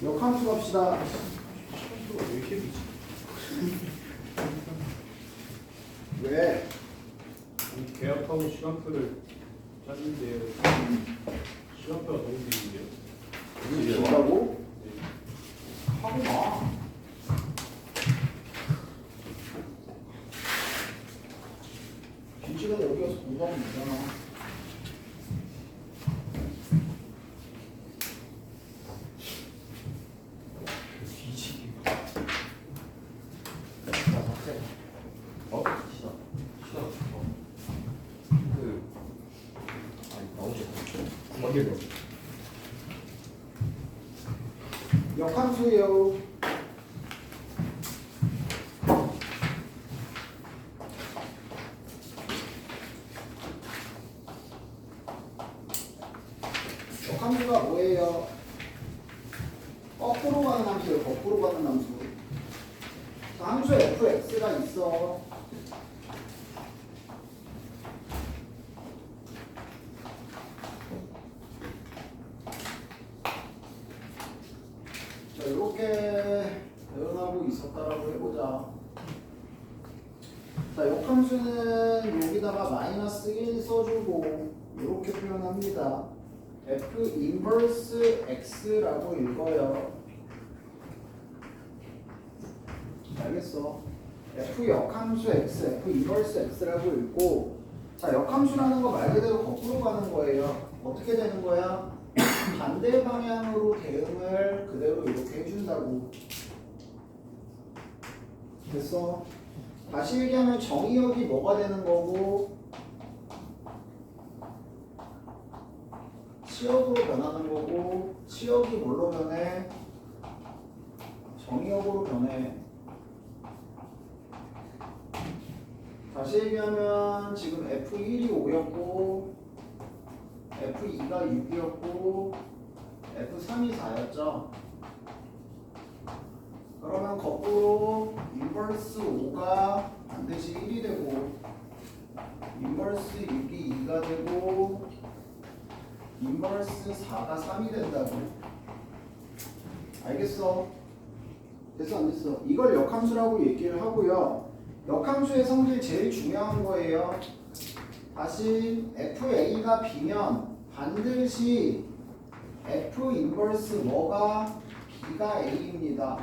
역함수 갑시다. 시간표가 왜 이렇게 비지? 왜? 아니, 계약하고 시간표를 짰는데 시간표가 너무 길는데요? 준다고? 네. 하고 마. 긴 시간에 여기 와서 공부하면 되잖아. 뒤지기. 나 박세. 어? 시작. 시작. 아니 나오지. 어디로? 역함수예요. 역함수가 뭐예요? 거꾸로 가는 함수예요. 거꾸로 가는 함수. 자, 함수 fx가 있어. 자, 이렇게 표현하고 있었다라고 해보자. 자, 역함수는 여기다가 마이너스 1 써주고 이렇게 표현합니다. f 인버스 x라고 읽어요. 알겠어? f 역함수 x, f 인버스 x라고 읽고, 자, 역함수라는 거 말 그대로 거꾸로 가는 거예요. 어떻게 되는 거야? 반대 방향으로 대응을 그대로 이렇게 해준다고. 됐어? 다시 얘기하면 정의역이 뭐가 되는 거고 치역으로 변하는 거고, 치역이 뭘로 변해? 정의역으로 변해. 다시 얘기하면 지금 F1이 5였고 F2가 6이었고 F3이 4였죠. 그러면 거꾸로 인버스 5가 반드시 1이 되고 인버스 6이 2가 되고 인버스 4가 3이 된다고. 알겠어? 됐어 안 됐어? 이걸 역함수라고 얘기를 하고요. 역함수의 성질 제일 중요한 거예요. 다시 FA가 B면 반드시 F 인버스 뭐가 B가 A입니다.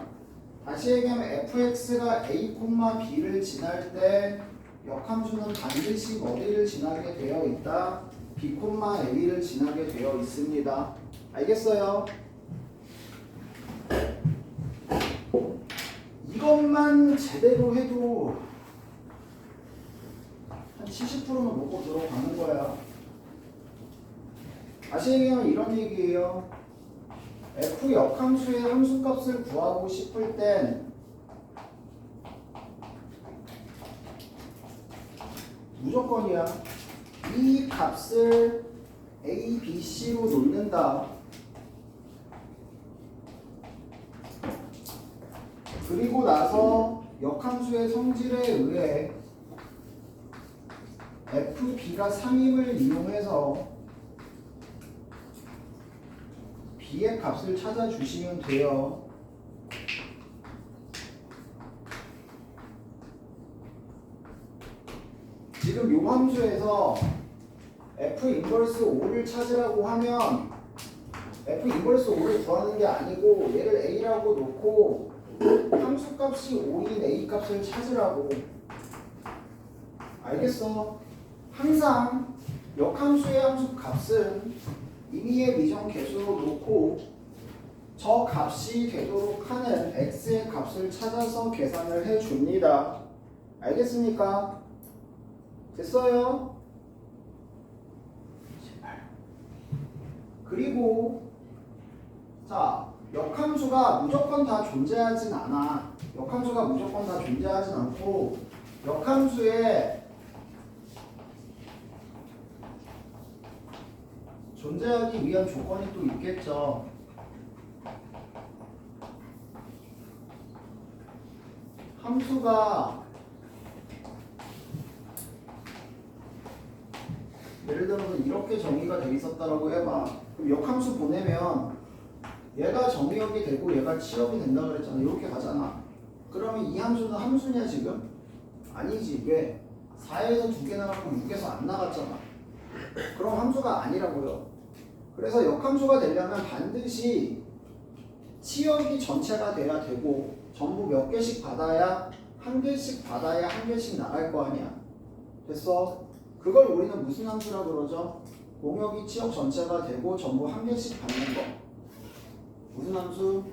다시 얘기하면 fx가 A, B를 지날 때 역함수는 반드시 어디를 지나게 되어 있다? B, A를 지나게 되어 있습니다. 알겠어요? 이것만 제대로 해도 한 70%는 먹고 들어가는 거야. 다시 얘기하면 이런 얘기예요. f 역함수의 함수값을 구하고 싶을 땐 무조건이야. 이 값을 a, b, c로 놓는다. 그리고 나서 역함수의 성질에 의해 fb가 3임을 이용해서 b의 값을 찾아주시면 돼요. 지금 요 함수에서 f 인버스 5를 찾으라고 하면 f 인버스 5를 구하는 게 아니고 얘를 a라고 놓고 함수값이 5인 a 값을 찾으라고. 알겠어? 항상 역함수의 함수 값은 임의의 미정 개수로 놓고 저 값이 되도록 하는 x의 값을 찾아서 계산을 해줍니다. 알겠습니까? 됐어요? 그리고 자, 역함수가 무조건 다 존재하진 않아. 역함수가 무조건 다 존재하진 않고 역함수에 존재하기 위한 조건이 또 있겠죠. 함수가 예를 들어서 이렇게 정의가 돼 있었다라고 해봐. 그럼 역함수 보내면 얘가 정의역이 되고 얘가 치역이 된다 그랬잖아. 이렇게 가잖아. 그러면 이 함수는 함수냐 지금? 아니지. 왜? 4에서 2개 나갔고 6에서 안 나갔잖아. 그럼 함수가 아니라고요. 그래서 역함수가 되려면 반드시 치역이 전체가 돼야 되고 전부 몇 개씩 받아야 한 개씩 받아야 한 개씩 나갈 거 아니야. 됐어? 그걸 우리는 무슨 함수라 그러죠? 공역이 치역 전체가 되고 전부 한 개씩 받는 거. 무슨 함수?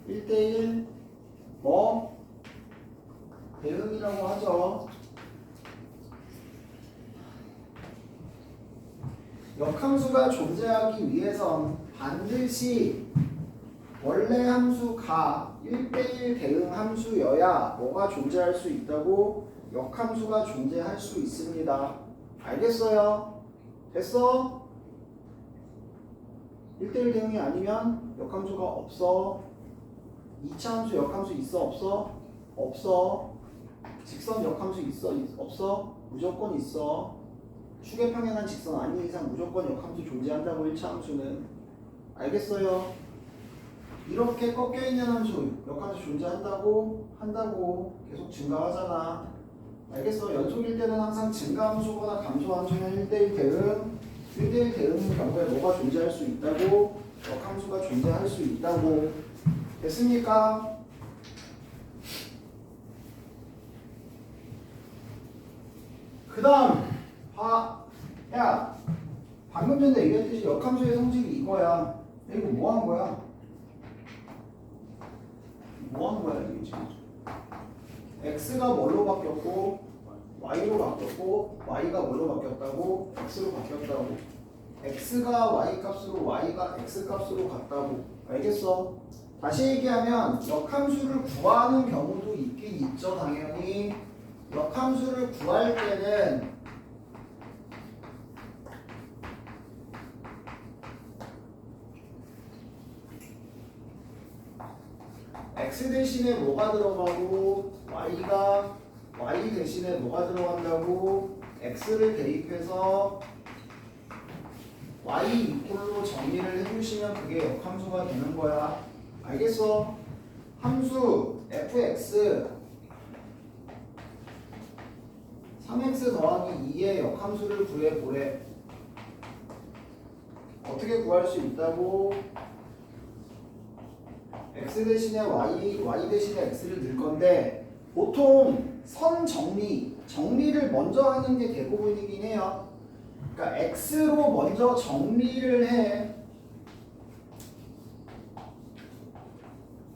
1대1 뭐? 대응이라고 하죠. 역함수가 존재하기 위해선 반드시 원래 함수가 1대1 대응 함수여야 뭐가 존재할 수 있다고? 역함수가 존재할 수 있습니다. 알겠어요? 됐어? 1대1 대응이 아니면 역함수가 없어. 2차 함수 역함수 있어? 없어? 없어. 직선 역함수 있어? 없어? 무조건 있어. 축의 평행한 직선 아닌 이상 무조건 역함수 존재한다고 1차 함수는. 알겠어요? 이렇게 꺾여있는 함수 역함수 존재한다고 계속 증가하잖아. 알겠어? 연속일 때는 항상 증가함수거나 감소함수는 1대1 대응 1대1 대응인 경우에 뭐가 존재할 수 있다고? 역함수가 존재할 수 있다고. 됐습니까? 그 다음 야 방금 전에 얘기했듯이 역함수의 성질이 이거야. 이거 뭐 하는 거야? 뭐 하는 거야 이게 지금? x가 뭘로 바뀌었고 y로 바뀌었고 y가 뭘로 바뀌었다고? x로 바뀌었다고. x가 y 값으로 y가 x 값으로 같다고. 알겠어? 다시 얘기하면 역함수를 구하는 경우도 있긴 있죠. 당연히 역함수를 구할 때는 x 대신에 뭐가 들어가고 y가 y 대신에 뭐가 들어간다고? x를 대입해서 y 이꼴로 정리를 해주시면 그게 역함수가 되는 거야. 알겠어? 함수 fx 3x 더하기 2의 역함수를 구해보래. 어떻게 구할 수 있다고? x 대신에 y 대신에 x를 넣을 건데 보통 선 정리를 먼저 하는 게 대부분이긴 해요. 그러니까 x로 먼저 정리를 해.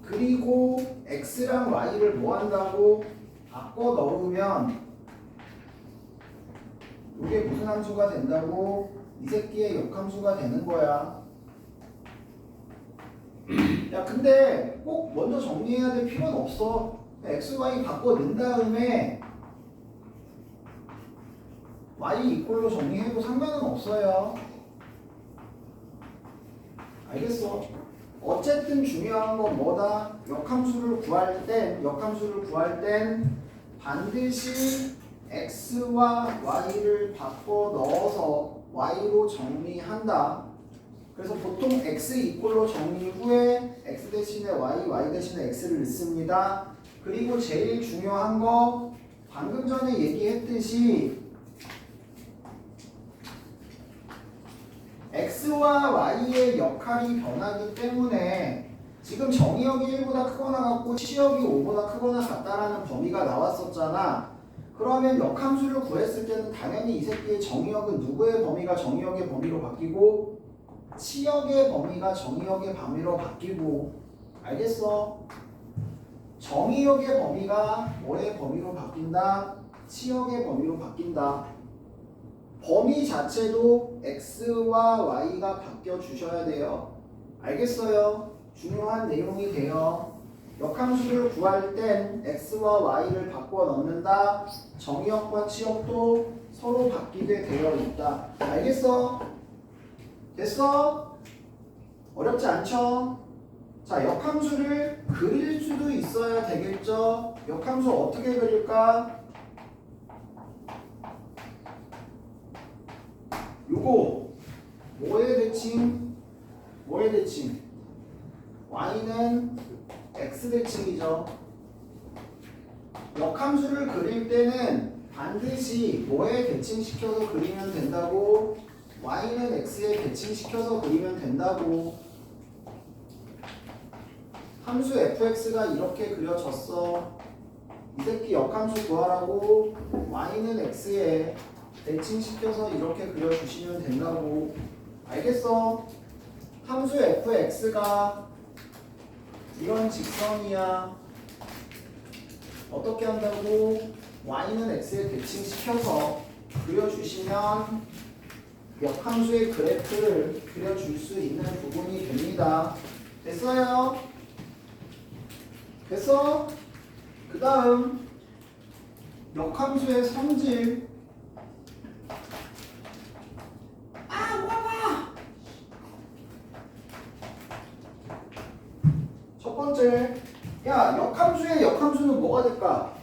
그리고 x랑 y를 뭐 한다고? 바꿔 넣으면 이게 무슨 함수가 된다고? 이 새끼의 역함수가 되는 거야. 야 근데 꼭 먼저 정리해야 될 필요는 없어. x, y 바꿔 넣은 다음에 y 이꼴로 정리해도 상관은 없어요. 알겠어? 어쨌든 중요한 건 뭐다? 역함수를 구할 땐 반드시 x와 y를 바꿔 넣어서 y로 정리한다. 그래서 보통 x 이꼴로 정리 후에 x 대신에 y 대신에 x를 넣습니다. 그리고 제일 중요한 거 방금 전에 얘기했듯이 x와 y의 역할이 변하기 때문에 지금 정의역이 1보다 크거나 같고 치역이 5보다 크거나 같다라는 범위가 나왔었잖아. 그러면 역함수를 구했을 때는 당연히 이 새끼의 정의역은 누구의 범위가 정의역의 범위로 바뀌고 치역의 범위가 정의역의 범위로 바뀌고. 알겠어? 정의역의 범위가 뭐의 범위로 바뀐다? 치역의 범위로 바뀐다. 범위 자체도 x와 y가 바뀌어 주셔야 돼요. 알겠어요? 중요한 내용이 돼요. 역함수를 구할 땐 x와 y를 바꿔 넣는다. 정의역과 치역도 서로 바뀌게 되어 있다. 알겠어? 됐어? 어렵지 않죠? 자, 역함수를 그릴 수도 있어야 되겠죠? 역함수 어떻게 그릴까? 요거 뭐의 대칭? y는 x 대칭이죠. 역함수를 그릴 때는 반드시 뭐에 대칭시켜서 그리면 된다고? y는 x에 대칭시켜서 그리면 된다고. 함수 fx가 이렇게 그려졌어. 이 새끼 역함수 구하라고 y는 x에 대칭시켜서 이렇게 그려주시면 된다고. 알겠어? 함수 fx가 이런 직선이야. 어떻게 한다고? y는 x에 대칭시켜서 그려주시면 역함수의 그래프를 그려줄 수 있는 부분이 됩니다. 됐어요? 됐어? 그 다음 역함수의 성질. 첫 번째, 야, 역함수의 역함수는 뭐가 될까?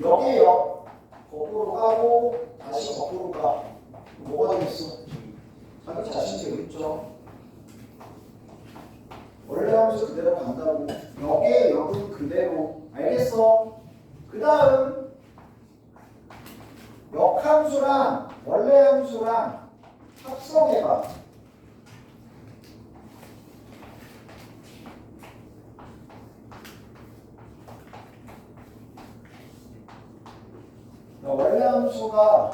여기 역 거꾸로 가고 다시 거꾸로 가. 뭐가 되겠어? 자기 자신 되겠죠? 원래 함수 그대로 간다고. 역의 역은 그대로. 알겠어? 그 다음 역함수랑 원래 함수랑 합성해봐. 원래 함수가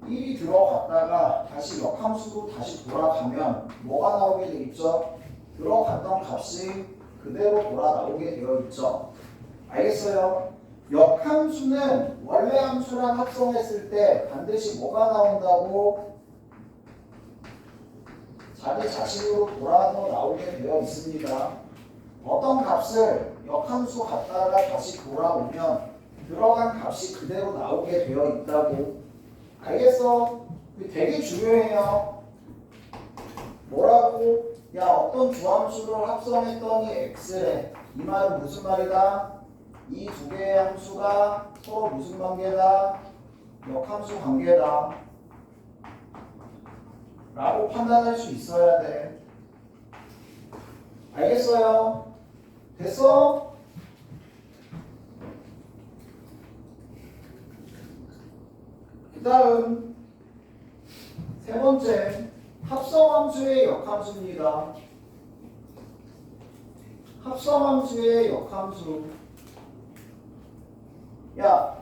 1이 들어갔다가 다시 역함수로 다시 돌아가면 뭐가 나오게 되겠죠? 들어갔던 값이 그대로 돌아 나오게 되어 있죠. 알겠어요? 역함수는 원래 함수랑 합성했을 때 반드시 뭐가 나온다고? 자기 자신으로 돌아서 나오게 되어 있습니다. 어떤 값을 역함수 갖다가 다시 돌아오면 들어간 값이 그대로 나오게 되어 있다고. 알겠어? 되게 중요해요. 뭐라고? 야, 어떤 주함수를 합성했더니 x래. 이 말은 무슨 말이다? 이 두 개의 함수가 서로 무슨 관계다? 역함수 관계다 라고 판단할 수 있어야 돼. 알겠어요? 됐어? 그 다음 세 번째, 합성함수의 역함수입니다. 합성함수의 역함수. 야,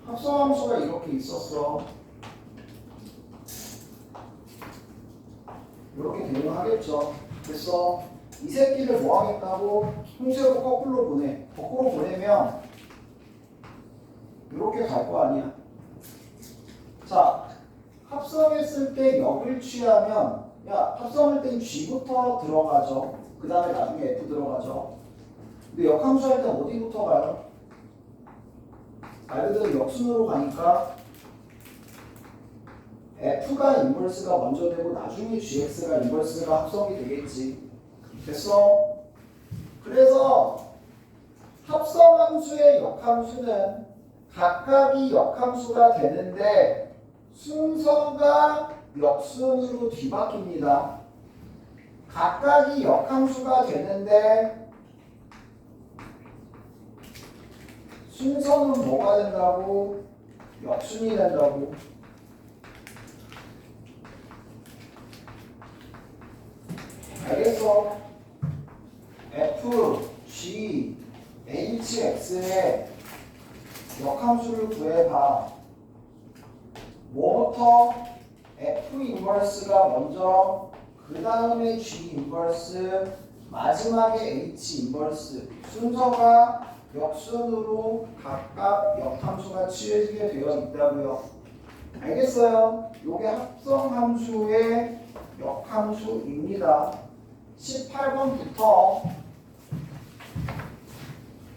합성함수가 이렇게 있었어. 이렇게 대응하겠죠. 됐어. 이 새끼를 뭐 하겠다고? 통째로 거꾸로 보내. 거꾸로 보내면 이렇게 갈 거 아니야. 자, 합성했을 때 역을 취하면, 야, 합성할 땐 G부터 들어가죠. 그 다음에 나중에 F 들어가죠. 근데 역함수 할 땐 어디부터 가요? 말 그대로 역순으로 가니까 F가 인버스가 먼저 되고 나중에 GX가 인버스가 합성이 되겠지. 됐어? 그래서 합성함수의 역함수는 각각이 역함수가 되는데 순서가 역순으로 뒤바뀝니다. 각각이 역함수가 되는데 순서는 뭐가 된다고? 역순이 된다고. 알겠어? F, G, H, X의 역함수를 구해봐. 뭐부터? F 인버스가 먼저, 그 다음에 G 인버스, 마지막에 H 인버스. 순서가 역순으로 각각 역함수가 취해지게 되어 있다고요. 알겠어요? 요게 합성함수의 역함수입니다. 18번부터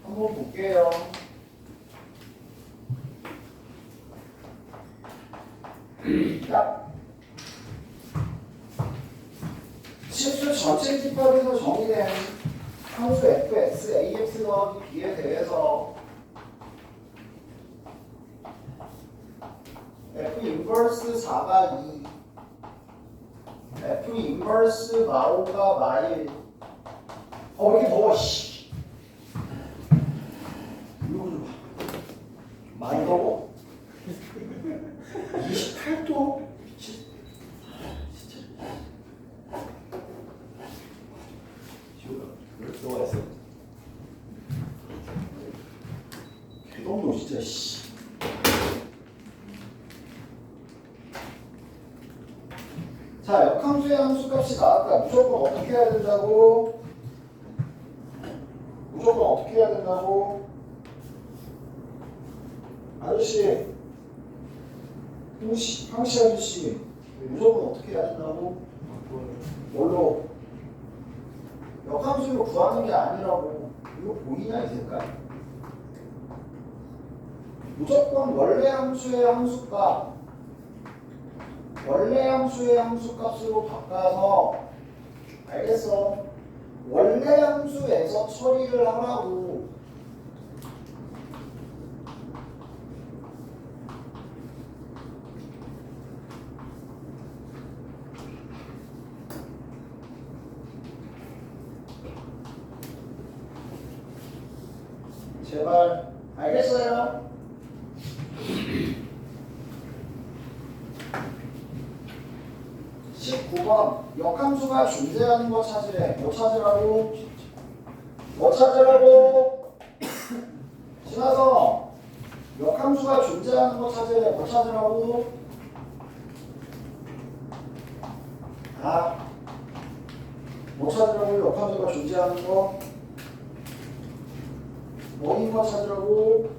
한번 볼게요. 자, 실수 전체 집합에서 정의된 함수 fx, ax 더하기 b에 대해서 F 인버스 4가 2 F 인버스 마오가 마일 왜 이렇게 더워 씨 이거 좀 봐. 많이 더워? 28도? 미친 진짜 지호야 왜 들어와 있어? 개동도 진짜 씨 자, 역함수의 함수값이 나왔다. 무조건 어떻게 해야 된다고? 무조건 어떻게 해야 된다고? 아저씨, 황씨 아저씨, 무조건 어떻게 해야 된다고? 뭘로? 역함수를 구하는 게 아니라고. 이거 보이냐 이 색깔? 무조건 원래 함수의 함수값 원래 함수의 함수값으로 바꿔서 알겠어? 원래 함수에서 처리를 하라고. 제발 알겠어요? 19번 역함수가 존재하는 거 찾으래. 뭐 찾으라고? 뭐 찾으라고? 지나서 역함수가 존재하는 거 찾으래. 뭐 찾으라고? 뭐 찾으라고? 역함수가 존재하는 거? 뭐인 거 찾으라고?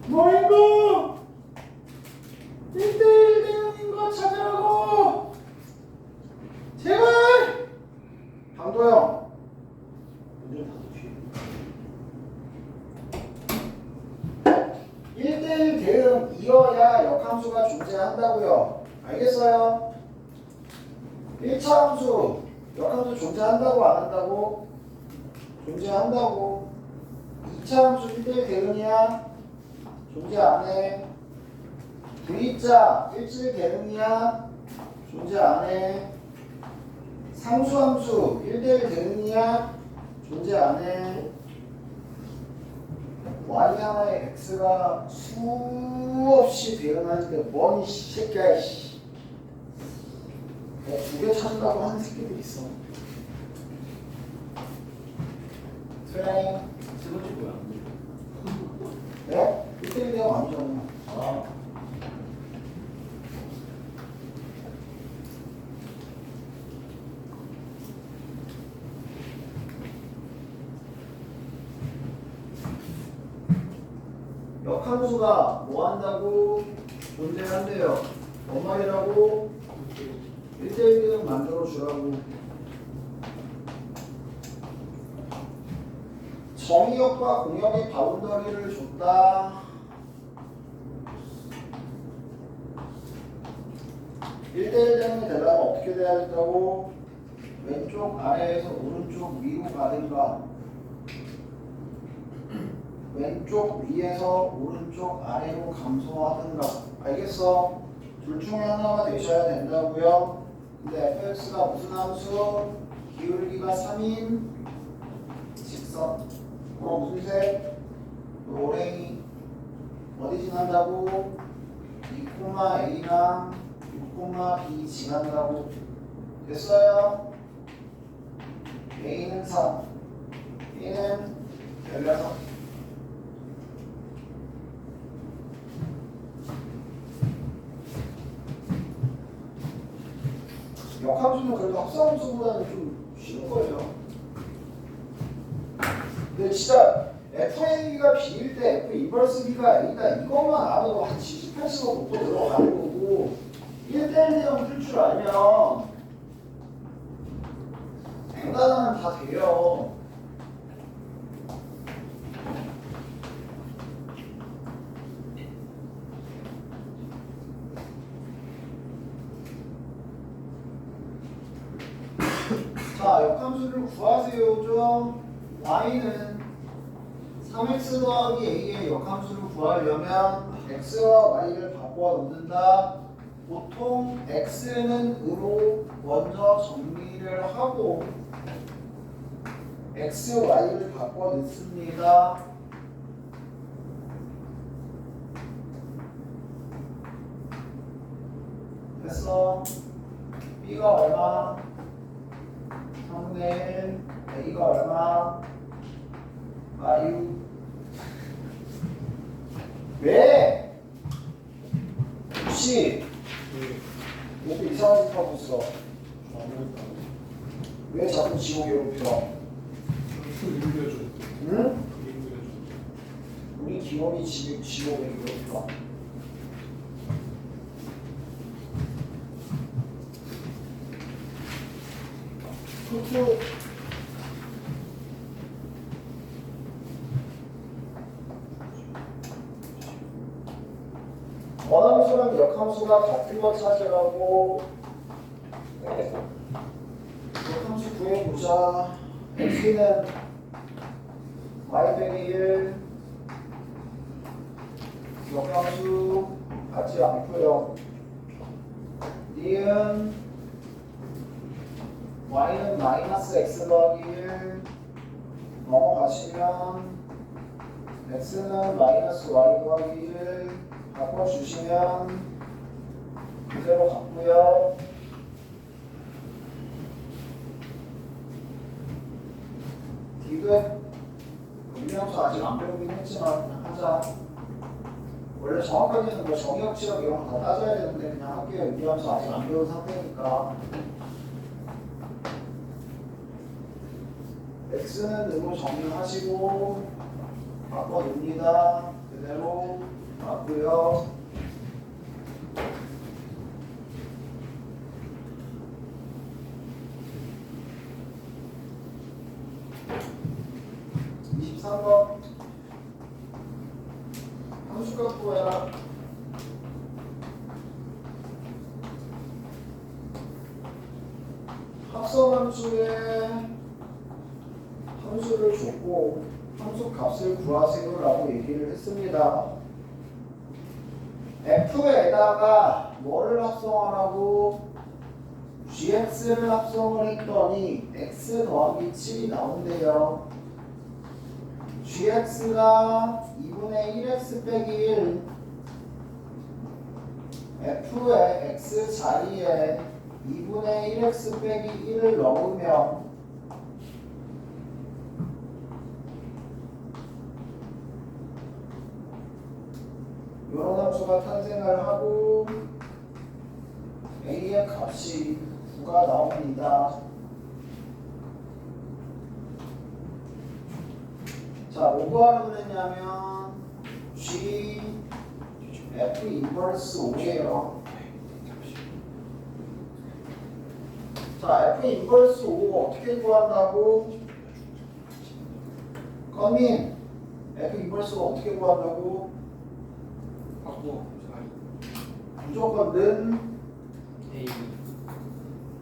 뭐인 거? 1대1 대응인 거 찾으라고! 제발! 강도영. 완전 1대1 대응이어야 역함수가 존재한다고요. 알겠어요? 1차 함수 역함수 존재한다고 안 한다고? 존재한다고. 2차 함수 1대1 대응이야? 존재 안 해. V자 1질 대응이야? 존재 안 해. 상수함수 1대1 대응이야? 존재 안 해. y 하나에 x가 수없이 대응하는데 뭔 새끼야 이씨. 두 개 찾으려고 하는 새끼들 있어. 트레인. 세 번째 뭐야? 네? 1대1 대응 아니잖아. 아 역함수가 뭐 한다고? 존재한대요. 뭔 말이라고? 1대1 대응 만들어 주라고. 정의역과 공역의 바운더리를 줬다. 1대1 대응이 되려면 어떻게 돼야 된다고? 왼쪽 아래에서 오른쪽 위로 가든가 왼쪽 위에서 오른쪽 아래로 감소하든가. 알겠어? 둘 중에 하나가 되셔야 된다고요. 근데 fx가 무슨 함수? 기울기가 3인 직선. 무슨 색? 노랭이. 어디 지난다고? 2,a랑 6,b 지난다고. 됐어요? a는 3, b는 16. 역함수는 그래도 합성함수보다는 좀 쉬운 거예요. 근데 진짜 FA가 B일 때 F 인버스 B가 A다 이것만 알아도 한 70, 80억 목표 들어가는 거고 1대1 대응 풀 줄 알면 앵간하면 다 돼요. 자, 역함수를 구하세요 좀. y는 3x 더하기 a의 역함수를 구하려면 x와 y를 바꿔 놓는다. 보통 x는 으로 먼저 정리를 하고 x, y를 바꿔 넣습니다. 됐어. b가 얼마? 3분의 1. a가 얼마? 아유. 왜? 혹시 네. 이것도 이상한 짓 하고 있어. 아무것도 왜 자꾸 지고 괴롭혀? 그림 그려줘. 응? 그림 그려줘. 우리 기업이 지고 왜 괴롭혀? 투투. 원함수랑 역함수가 같은 거 찾으라고. 역함수 구해보자. x는 y 빼기 1. 역함수 같지 않고요. 니은 y는 마이너스 x 더하기 1 넘어가시면 x는 마이너스 y 더하기 1 바꿔주시면 그대로 같고요. 디귿 유리함수 아직 안 배우긴 했지만 그냥 하자. 원래 정확하게는 뭐 정의역치력 이런 거 다 따져야 되는데 그냥 할게요. 유리함수 아직 안 배운 상태니까. x는 으로 정리하시고 바꿔놓습니다. 그대로 맞고요. (23번) 함수값 구해라. 합성함수에 함수를 줬고 함수 값을 구하세요라고 얘기를 했습니다. f에다가 뭐를 합성하라고? gx를 합성을 했더니 x 더하기 7이 나온대요. gx가 2분의 1x 빼기 1 f의 x 자리에 2분의 1x 빼기 1을 넣으면 이런 함수가 탄생을 하고 a의 값이 9가 나옵니다. 자, 뭐 구하라고 그랬냐면 g f 인버스 5예요. 자, f 인버스 5 어떻게 구한다고? 꺼민 f 인버스 5 어떻게 구한다고? 바꿔. 무조건 는 A.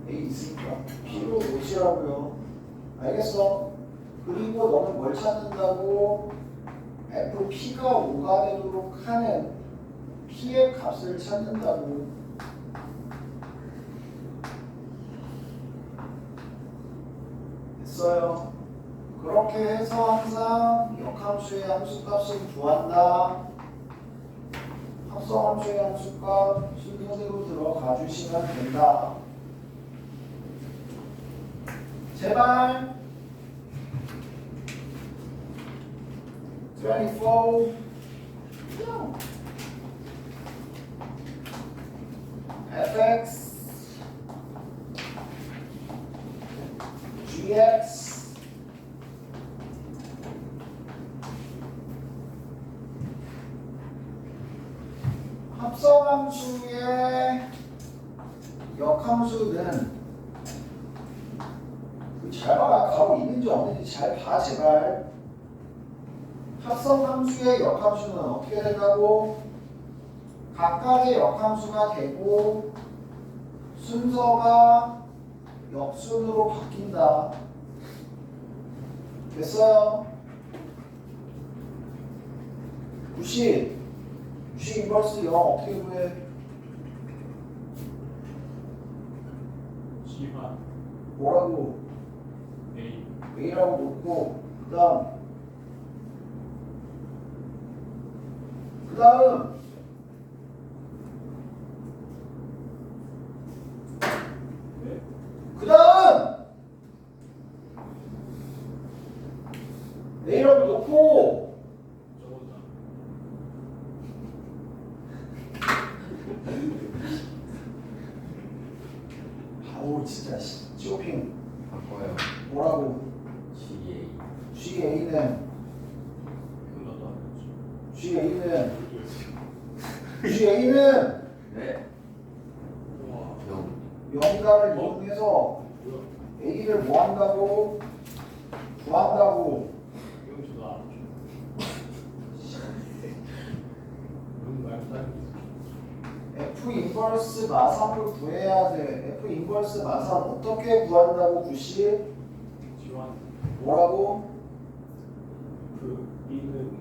A 있으니까 B로 놓으시라고요. 알겠어? 그리고 너는 뭘 찾는다고? FP가 5가 되도록 하는 P의 값을 찾는다고. 됐어요? 그렇게 해서 항상 역함수의 함수값을 구한다. 합성함수의 함수값 순서대로 들어가 주시면 된다. 제발 24 fx gx 합성함수의 역함수는 잘 봐라. 가고 있는지 없는지 잘 봐 제발. 합성함수의 역함수는 어떻게 된다고? 각각의 역함수가 되고 순서가 역순으로 바뀐다. 됐어요? 90 인버스 0 어떻게 구해? G만 뭐라고? A A라고 놓고 그 다음 네? 그 다음 A라고 놓고 저거다 아우 진짜 쇼핑 바꿔요. 뭐라고? GA. GA는 이거 GA는 네. 우와 0. 영가를 이용해서 뭐야 A를 뭐 한다고? 구한다고. 이건 저도 알았죠 이건 말도 안 돼. F 인버스 마삼을 구해야 돼. F 인버스 마삼 어떻게 구한다고 구시? 지원 뭐라고? 그 B는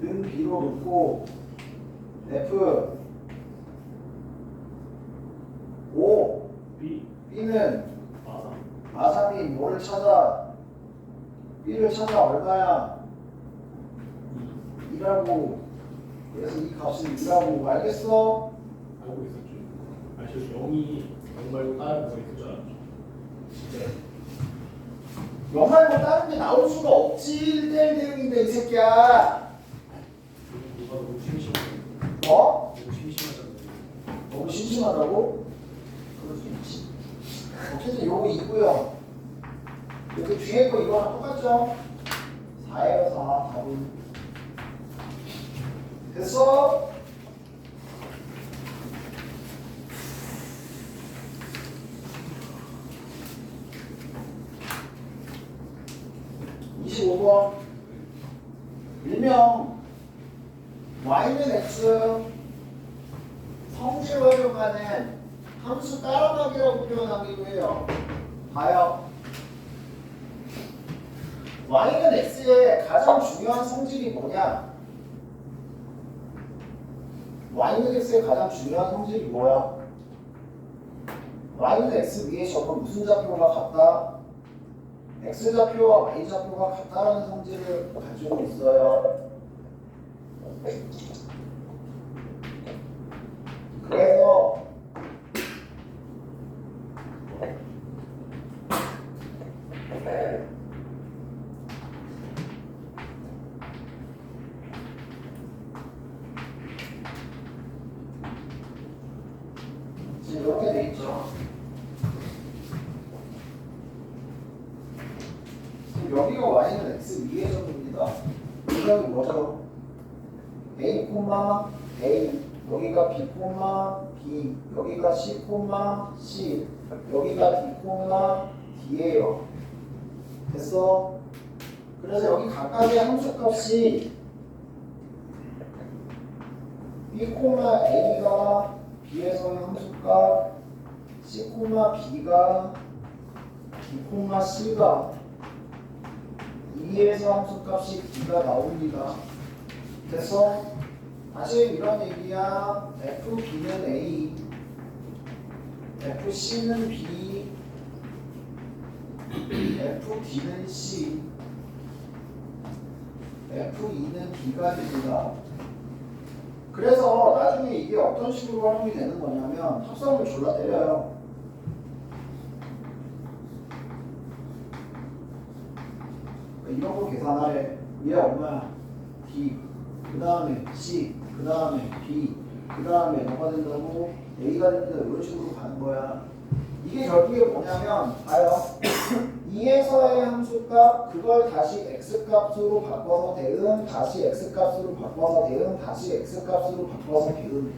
는 B로 놓고 F 5 B B는 마삼 마삼이 뭐를 찾아? B를 찾아 얼마야? 2라고. 그래서 이 값은 2라고. 알겠어? 알고 있었죠 아저 0이 0 말고 다른 거 있을 줄 알았죠 0 말고 다른 게 나올 수가 없지. 1대1 대응인데 이 새끼야. 누가 너무 심심해 어? 너무 심심하잖아요 너무 심심하다고? 그럴 수 있지. 어쨌든 요거 2고요. 그 뒤에 거 이거랑 똑같죠? 4예요 4 답은. 됐어? (25번) 일명 y는 x 성질 활용하는 함수 따라가기라고 표현하기도 해요. 봐요. y는 x의 가장 중요한 성질이 뭐냐? y는 x의 가장 중요한 성질이 뭐야? y는 x 위에 저거 무슨 좌표가 같다? x좌표와 y좌표가 같다라는 성질을 가지고 있어요. 그래서 지금 이렇게 돼 있죠. 지금 여기가 y는 x 위의 점입니다. 여기 뭐죠? a, a 여기가 b, b 여기가 c, c 여기가 d, d예요. 됐어? 그래서 여기 각각의 함수값이 b, a가 b에서의 함수값, c, b가 b, c가 2에서 함수값이 b가 나옵니다. 됐어? 다시 이런 얘기야. FB는 A, FC는 B, FD는 C, F2는 B가 됩니다. 그래서 나중에 이게 어떤 식으로 활용이 되는 거냐면 합성을 졸라 때려요. 이런 거 계산하래. 얘 얼마야? D, 그 다음에 C, 그 다음에 B, 그 다음에 뭐가 된다고? A가 된다. 이런 식으로 가는 거야. 이게 결국에 뭐냐면 봐요. 2에서의 함수값 그걸 다시 x값으로 바꿔서 대응, 다시 x값으로 바꿔서 대응, 다시 x값으로 바꿔서 대응.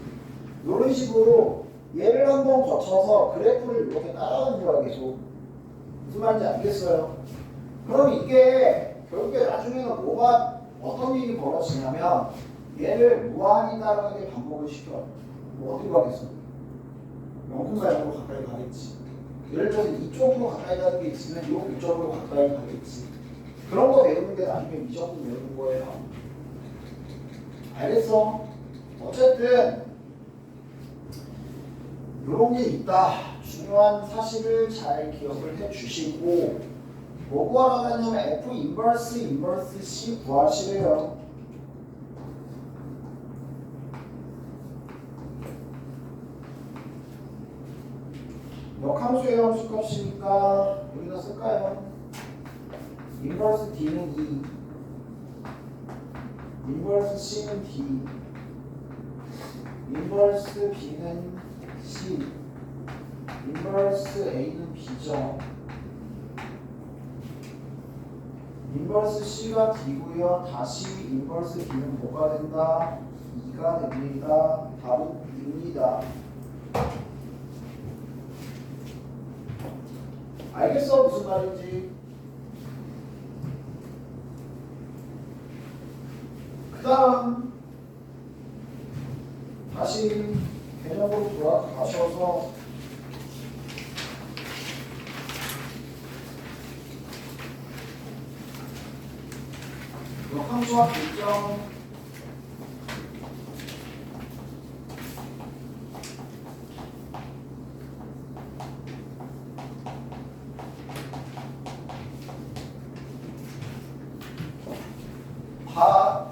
이런 식으로 얘를 한번 거쳐서 그래프를 이렇게 따라가는 거야 계속. 무슨 말인지 알겠어요? 그럼 이게 결국에 나중에는 뭐가 어떤 일이 벌어지냐면 얘를 무한히 따라가게 반복을 시켜. 뭐 어디 가겠어? 0과 0으로 가까이 가겠지. 예를 들어서 이쪽으로 가까이 가는 게 있으면 이쪽으로 가까이 가겠지. 그런 거 배우는 게 나중에 미적분 배우는 거예요. 알겠어? 어쨌든 요런 게 있다. 중요한 사실을 잘 기억을 해 주시고 뭐 구하라냐면 F 인버스 인버스 C 구하시래요. 역함수의 함수값이니까 여기다 쓸까요? 인버스 D는 2, 인버스 C는 D, 인버스 B는 C, 인버스 A는 B죠. 인버스 C가 D고요. 다시 인버스 B는 뭐가 된다? 2가 됩니다. 답은 2입니다. 알겠어? 무슨 말인지. 그 다음 다시 개념으로 돌아가셔서 역함수와 결정 다.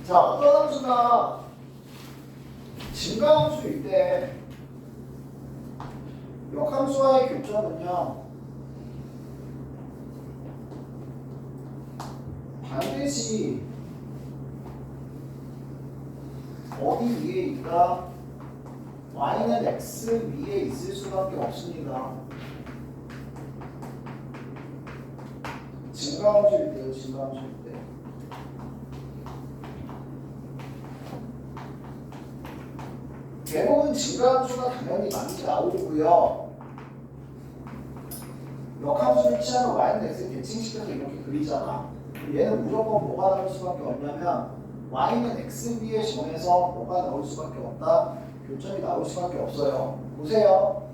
자, 어떤 함수가 증가함수일 때 역함수와의 교점은요 반드시 어디 위에 있다? y는 x 위에 있을 수밖에 없습니다. 증가함수일 때요, 증가함수일 때. 대부분 증가함수가 당연히 많이 나오고요. 역함수를 취하면 y는 x를 대칭시켜서 이렇게 그리잖아. 얘는 무조건 뭐가 나올 수밖에 없냐면 y는 x 위에 정해서 뭐가 나올 수밖에 없다. 교점이 나올 수밖에 없어요. 보세요.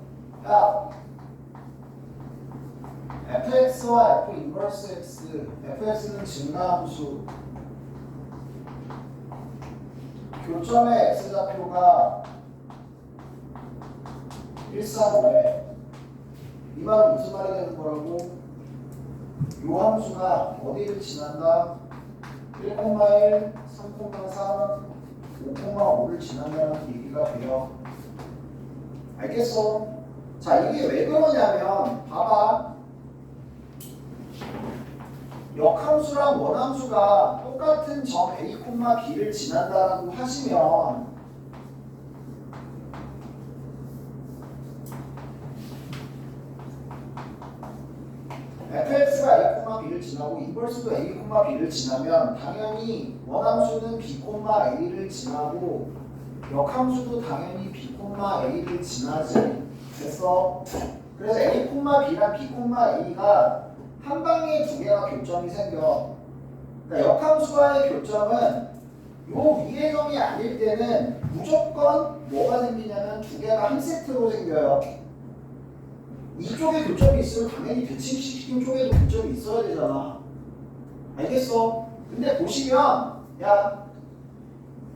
야, fx와 f 인버스 x, fx는 증가함수, 교점의 x좌표가 1, 3, 5에 이 말은 무슨 말이 되는 거라고? 요 함수가 어디를 지난다? 1,1, 3,3, 5,5를 지난다는 얘기가 돼요. 알겠어? 자, 이게 왜 그러냐면 봐봐. 역함수랑 원함수가 똑같은 점 A, B를 지난다라고 하시면 fx가 A, B를 지나고 인버스도 A, B를 지나면 당연히 원함수는 B, A를 지나고 역함수도 당연히 B, A를 지나지. 됐어? 그래서 A, B랑 B, A가 한 방에 두 개가 교점이 생겨. 그러니까 역함수와의 교점은 요 위의 점이 아닐 때는 무조건 뭐가 생기냐면 두 개가 한 세트로 생겨요. 이쪽에 교점이 있으면 당연히 대칭시킨 쪽에도 교점이 있어야 되잖아. 알겠어? 근데 보시면 야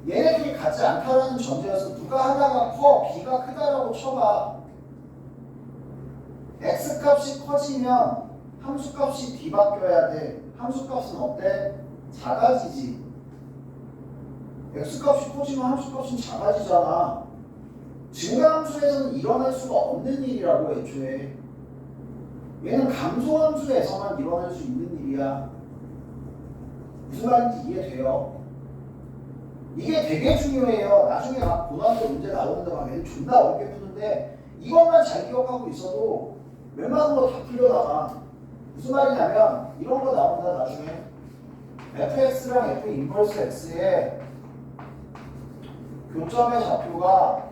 얘네들이 같지 않다라는 전제여서 누가 하나가 커 B가 크다라고 쳐봐. X값이 커지면 함수값이 뒤바뀌어야 돼. 함수값은 어때? 작아지지. X값이 커지면 함수값은 작아지잖아. 증가함수에서는 일어날 수가 없는 일이라고 애초에. 얘는 감소함수에서만 일어날 수 있는 일이야. 무슨 말인지 이해돼요? 이게 되게 중요해요. 나중에 막 고등학교 문제 나오는데 막 애들 존나 어렵게 푸는데 이것만 잘 기억하고 있어도 웬만한 거 다 풀려나가. 무슨 말이냐면 이런 거 나온다 나중에. fx랑 f 인버스 x의 교점의 좌표가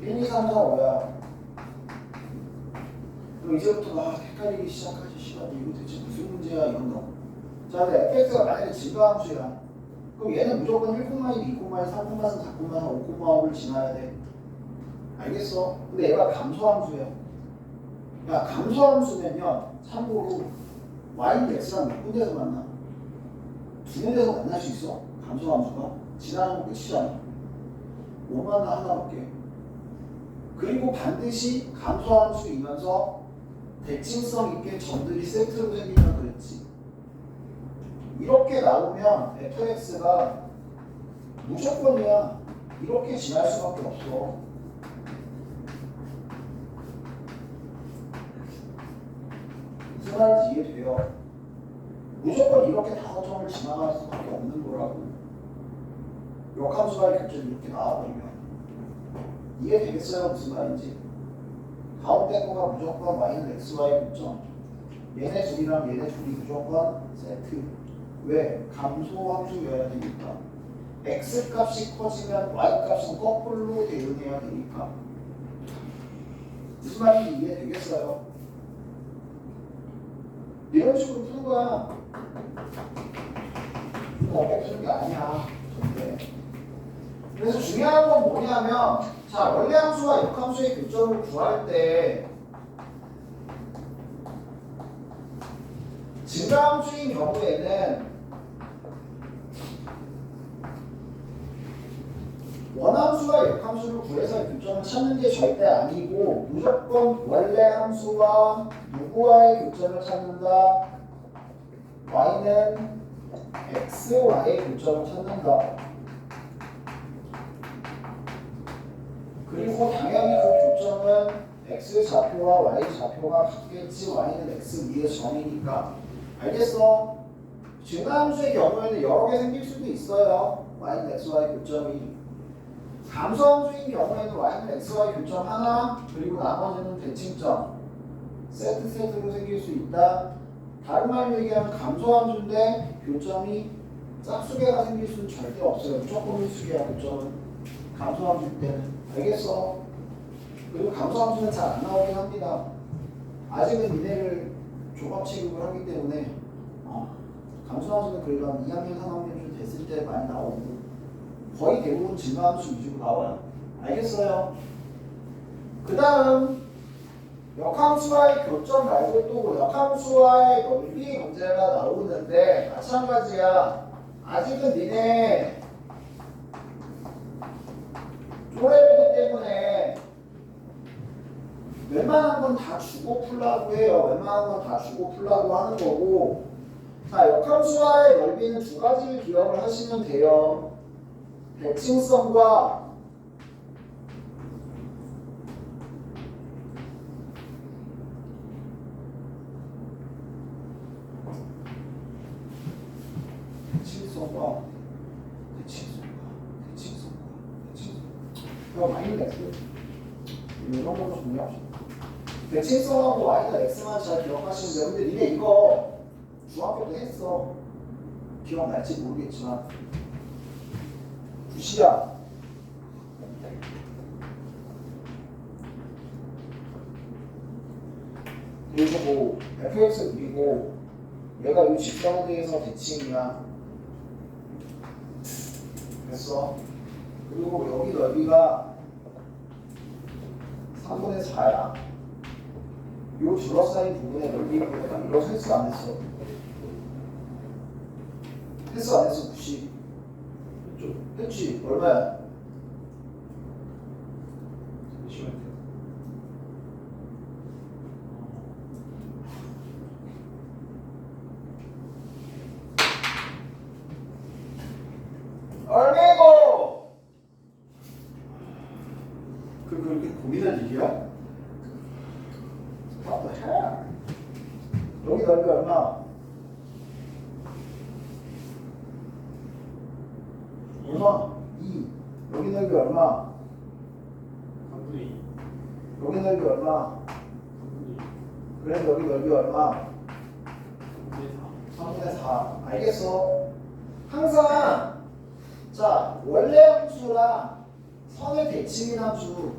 1, 2, 3, 4, 5야. 그럼 이제부터 막 헷갈리기 시작하지. 시간 이거 대체 무슨 문제야 이런 거. 자, 근데 fx가 만약에 증가함수야. 그럼 얘는 무조건 1, 2, 3, 4, 5를 지나야 돼. 알겠어? 근데 얘가 감소함수야. 야, 감소함수면요, 참고로 y는 x랑 몇 군데서 만나? 두 군데서 만날 수 있어. 감소함수가 지나는 거 끝이잖아. 뭐 만나 하나밖에. 그리고 반드시 감소함수이면서 대칭성 있게 점들이 세트로 생긴다 그랬지. 이렇게 나오면 fx가 무조건이야. 이렇게 지날 수밖에 없어. 무슨 말인지 이해돼요? 무조건 이렇게 다섯점을 지나갈 수밖에 없는 거라고. 역함수와의 교점이 이렇게 나와버리면 이해되겠어요? 무슨 말인지? 가운데 거가 무조건 y는 x와의 교점, 얘네 둘이랑 얘네 둘이 무조건 세트. 왜? 감소함수여야 되니까. x 값이 커지면 y 값은 거꾸로 대응해야 되니까. 무슨 말인지 이해되겠어요? 이런 식으로 푸는 거야. 이거 어렵게 푸는 게 아니야. 절대. 그래서 중요한 건 뭐냐면, 자, 원래 함수와 역함수의 교점을 구할 때 증가함수인 경우에는 원함수와 역함수를 구해서 교점을 찾는 게 절대 아니고 무조건 원래 함수와 누구와의 교점을 찾는다. y는 x와의 교점을 찾는다. 그리고 당연히 그 교점은 x 좌표와 y 좌표가 같겠지. y는 x 위에 정이니까. 알겠어? 증가함수의 경우에는 여러 개 생길 수도 있어요. y는 x와의 교점이. 감소함수인 경우에는 y는 x와의 교점 하나, 그리고 나머지는 대칭점 세트로 생길 수 있다. 다른 말로 얘기하면 감소함수인데 교점이 짝수개가 생길 수는 절대 없어요. 무조건 일수개야. 교점은 감소함수일 때는. 알겠어? 그리고 감소함수는 잘 안 나오긴 합니다. 아직은 니네를 조합 취급을 하기 때문에 감소함수는 그래도 한 2학년, 3학년 됐을 때 많이 나오고 거의 대부분 증가함수 위주로 나와요. 알겠어요? 그 다음 역함수와의 교점 말고 또 역함수와의 넓이 문제가 나오는데 마찬가지야. 아직은 니네 쪼레비기 때문에 웬만한 건 다 주고 풀라고 해요. 웬만한 건 다 주고 풀라고 하는 거고. 자, 역함수와의 넓이는 두 가지를 기억을 하시면 돼요. 대칭성과 대칭성과 이거 y는 x 이런 걸로 정리합시다. 대칭성하고 y는 x만 잘 기억하시면 돼요. 근데 니네 이거 중학교 때 했어. 기억날지 모르겠지만 굿이야. 그리고 뭐 fx 그리고 얘가 이 직선에 대해서 대칭이야. 됐어? 그리고 여기 넓이가 3분의 4야. 요 둘러싸인 부분의 넓이가 이거 했어 안 했어? 했어 안 했어? 90. 했지? 얼마야? 잠시만요. 얼마고? 그렇게 고민할 일이야? What the hell? 여기 넓이 얼마? 얼마? 2. 여기 넓이 얼마? 3분의 2. 여기 넓이 얼마? 3분의 2. 그래서 여기 넓이 얼마? 3분의 3분의 4. 알겠어? 항상 자 원래 함수랑 선의 대칭인 함수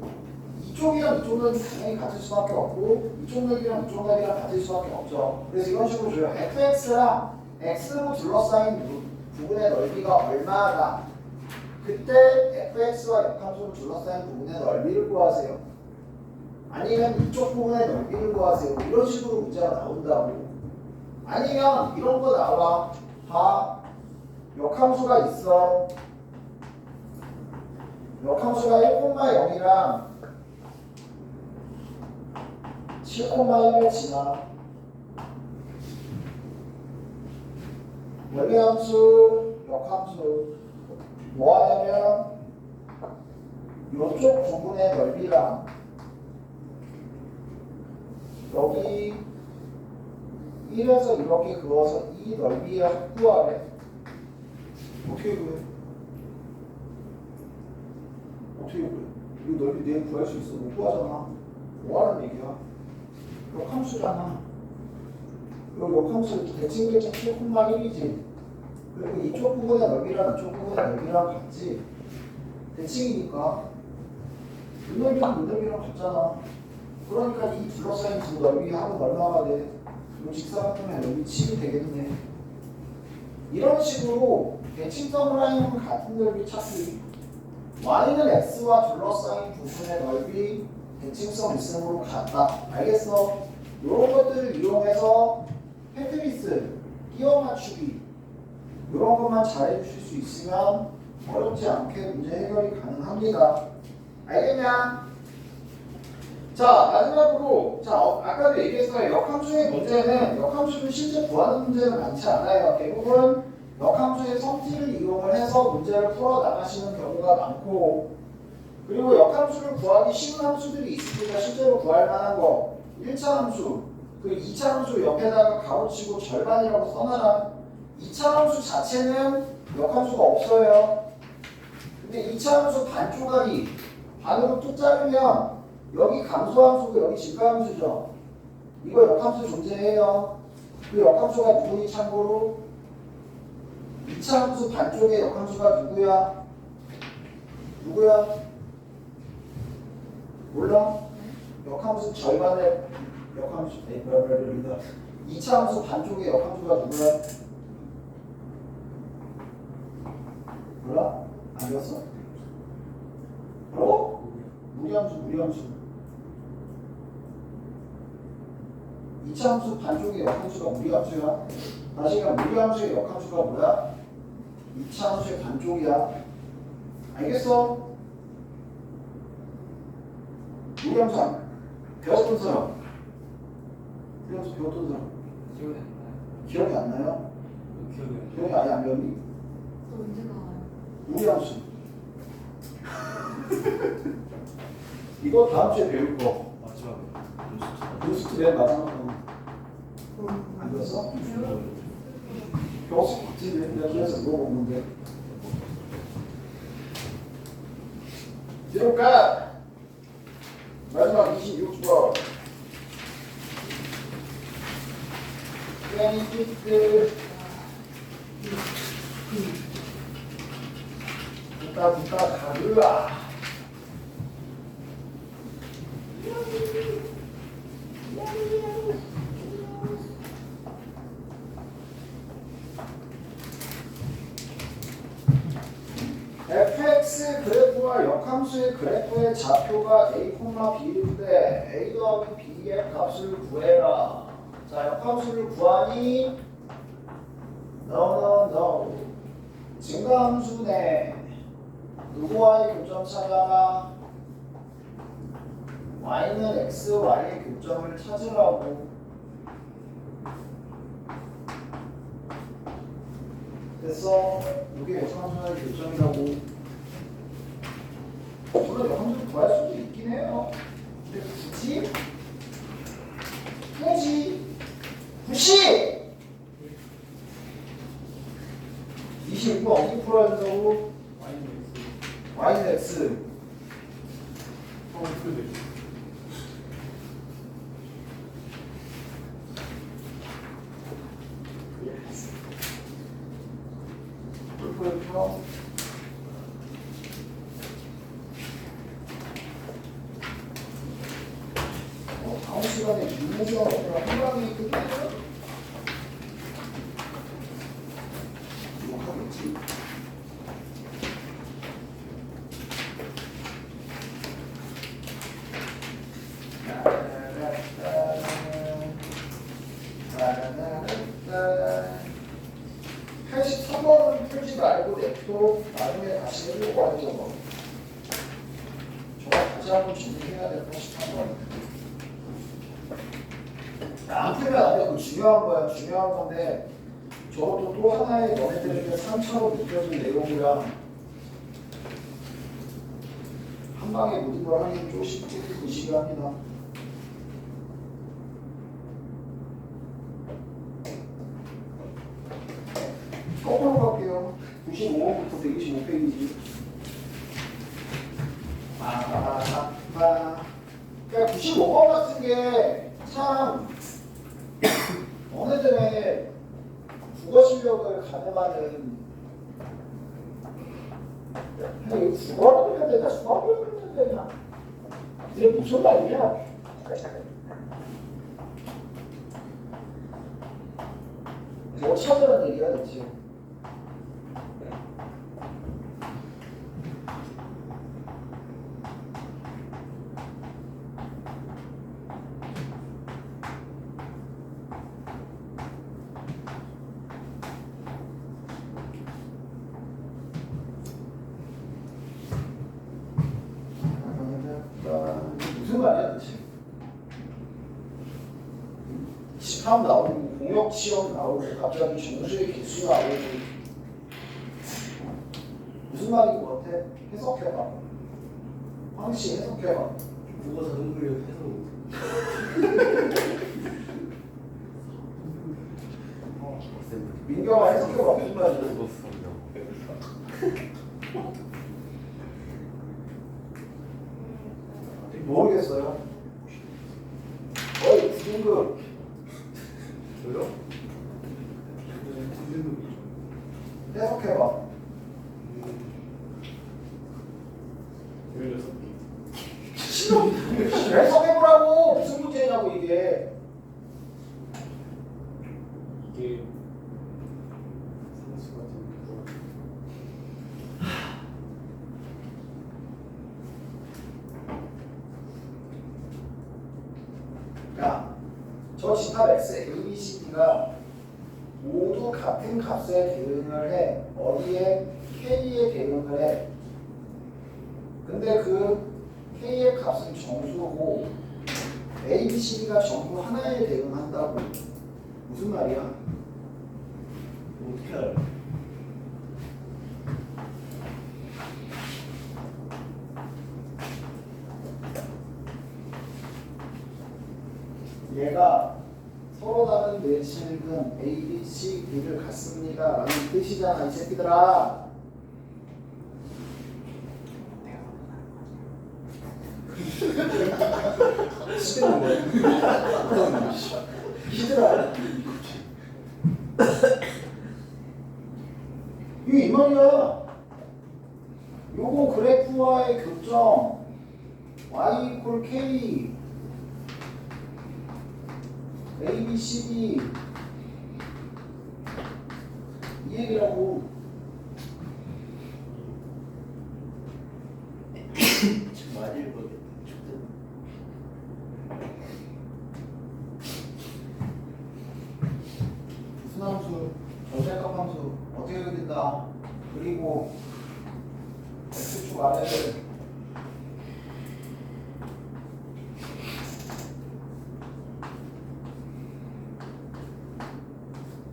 이쪽이랑 이쪽은 당연히 같을 수밖에 없고 이쪽 넓이랑 이쪽 넓이랑 같을 수밖에 없죠. 그래서 이런 식으로 줘요. fx랑 x로 둘러싸인 부분의 넓이가 얼마다. 그때 fx와 역함수로 둘러싸인 부분의 넓이를 구하세요. 아니면 이쪽 부분의 넓이를 구하세요. 이런 식으로 문제가 나온다고. 아니면 이런 거 나와. 봐. 역함수가 있어. 역함수가 1,0이랑 7,1을 지나. 원리함수, 역함수 뭐 하냐면 이쪽 부분의 넓이랑 여기 1에서 이렇게 그어서 이 넓이를 구하래. 어떻게 구해? 어떻게 구해? 이 넓이 내가 구할 수 있어? 못 구하잖아. 뭐 하는 얘기야? 역함수잖아. 그리고 역함수 대칭계적 7,1이지. 그리고 이쪽 부분의 넓이랑 이쪽 부분의 넓이랑 같지. 대칭이니까 이 넓이랑 이 넓이랑 같잖아. 그러니까 이 둘러싸인 두 넓이 합은 얼마가 돼? 이 직사각형의 넓이 7이 되겠네. 이런 식으로 대칭점 라인은 같은 넓이 찾기. y는 x와 둘러싸인 부분의 넓이 대칭성 있음으로 같다. 알겠어? 이런 것들을 이용해서 테트리스, 끼워 맞추기 이런 것만 잘 해주실 수 있으면 어렵지 않게 문제 해결이 가능합니다. 알겠냐? 자, 마지막으로 아까도 얘기했어요. 역함수의 문제는 역함수를 실제 구하는 문제는 많지 않아요. 대부분 역함수의 성질을 이용을 해서 문제를 풀어 나가시는 경우가 많고, 그리고 역함수를 구하기 쉬운 함수들이 있으니까 실제로 구할 만한 거 1차 함수, 그 2차 함수 옆에다가 가로치고 절반이라고 써놔라. 2차 함수 자체는 역함수가 없어요. 근데 2차 함수 반 조각이 반으로 뚝 자르면 여기 감소함수고 여기 증가함수죠. 이거 역함수 존재해요. 그 역함수가 누구니 참고로? 2차 함수 반쪽의 역함수가 누구야? 누구야? 몰라? 역함수 절반의 역함수, 뭐야, 2차 함수 반쪽의 역함수가 누구야? 몰라? 안 배웠어? 무리함수. 2차 함수 반쪽의 역함수가 무리함수야. 다시 그냥 무리함수의 역함수가 뭐야? 2차 함수의 반쪽이야. 알겠어? 무리함수 배웠던 사람? 무리함수 배웠던 사람? 기억이 안 나요? 기억이 아예 안 배웠니? 또 언제 나와요? 무리함수. 이거 다음 주에 배울 거. 뉴스트 맨 마지막 거. 안 배웠어? 배웠을 것 같은데. 내가 그래서 물어보는데. 들어가! 마지막 26번. 베니피트. 붙다 가르아. fx 그래프와 역함수의 그래프의 좌표가 a, b인데 a 더하기 b의 값을 구해라. 자, 역함수를 구하니 no. 증가함수네. 누구와의 교점 찾아라. y는 x, y의 교점을 찾으라고. 됐어. 이게 역함수와의 교점이라고. 물론 역함수를 구할 수도 있긴 해요. 근데 굳이 26번 어떻게 풀어야 된다고? y는 x. 풀어요. 다음 시간에 유무수가 어떤 한방이 끝나요? 이거 하겠지. 또 나중에 다시 해보고 하죠. 뭐. 저거 다시 한번 정리해야 될 것 싶은 거. 안 풀면 안 돼. 그 중요한 거야. 중요한 건데 저것도 또 하나의 너네들에게 3차로 느껴진 내용이랑 한 방에 모든 걸 하니 좀 쉽게 의식이 합니다. 거꾸로 갈게요. 95번부터 125페이지. 그러니까 95번 같은 게 참 너네들의 국어 실력을 가늠하는 이거 국어라도 해야 되나 수학을 해야 되나 이게 무슨 말이야? 뭐 찾으라는 얘기가 됐지. 무슨 말이야 대체? 시험 나오고 공역 시험 나오고 갑자기 정수의 개수 나오고 무슨 말인 것 같아? 해석해봐. 황씨 해석해봐. 국어사 흥분력 해서 민경아 해석해봐. 무슨 말이야? 모르겠어요. 어이 등급 저요? 해석해봐. 16개. 해석해보라고. 무슨 문제냐고 이게. 이게 상수가 야, 저 집합 X, A, B, C, D가 모두 같은 값에 대응을 해. 어디에? K에 대응을 해. 근데 그 K의 값은 정수고 A, B, C, D가 전부 하나에 대응한다고. 무슨 말이야? 어떻게 알아? 얘가 서로 다른 내실근 A, B, C, D를 갖습니다 라는 뜻이잖아 이 새끼들아. 시끄러운 거야. 히드라. 이거 이 말이야. 요거 그래프와의 교점 y 이퀄 k a, b, c, d 이 얘기라고. 많이 읽었겠다. 무슨 함수, 절대값 함수 어떻게 그린다. 그리고 x축 아래를